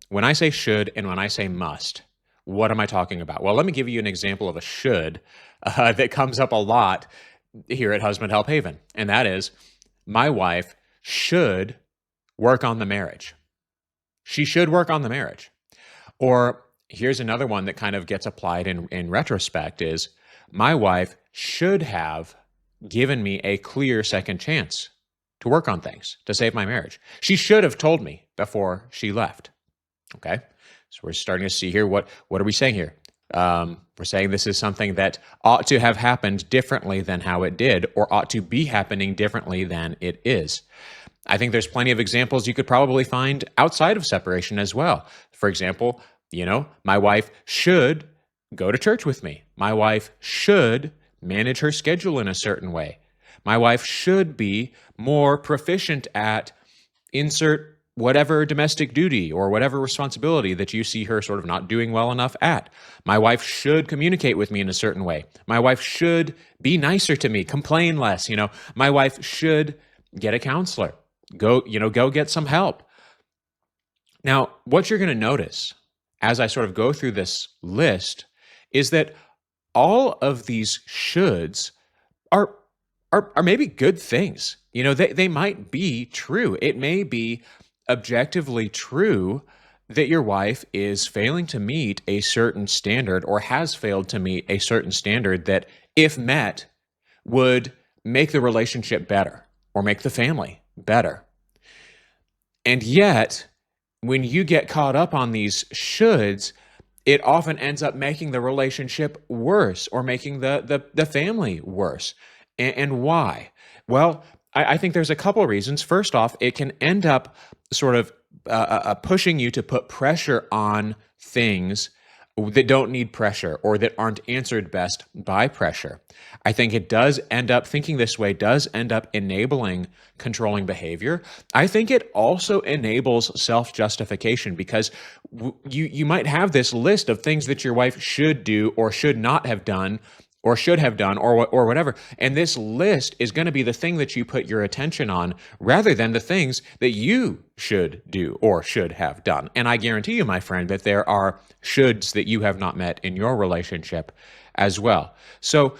when I say should and when I say must, what am I talking about? Well, let me give you an example of a should that comes up a lot here at Husband Help Haven. And that is, my wife should work on the marriage. She should work on the marriage. Or here's another one that kind of gets applied in retrospect is, my wife should have given me a clear second chance to work on things, to save my marriage. She should have told me before she left. Okay? So we're starting to see here, what are we saying here? We're saying this is something that ought to have happened differently than how it did, or ought to be happening differently than it is. I think there's plenty of examples you could probably find outside of separation as well. For example, my wife should go to church with me. My wife should manage her schedule in a certain way. My wife should be more proficient at insert whatever domestic duty or whatever responsibility that you see her sort of not doing well enough at. My wife should communicate with me in a certain way. My wife should be nicer to me, complain less. My wife should get a counselor. Go get some help. Now, what you're going to notice as I sort of go through this list is that all of these shoulds are maybe good things. They might be true. It may be objectively true that your wife is failing to meet a certain standard, or has failed to meet a certain standard that, if met, would make the relationship better or make the family better. And yet, when you get caught up on these shoulds, it often ends up making the relationship worse, or making the family worse. And why? Well, I think there's a couple of reasons. First off, it can end up sort of pushing you to put pressure on things that don't need pressure, or that aren't answered best by pressure. I think it does end up, thinking this way does end up enabling controlling behavior. I think it also enables self-justification, because you might have this list of things that your wife should do, or should not have done, or should have done, or whatever. And this list is going to be the thing that you put your attention on, rather than the things that you should do or should have done. And I guarantee you, my friend, that there are shoulds that you have not met in your relationship as well. So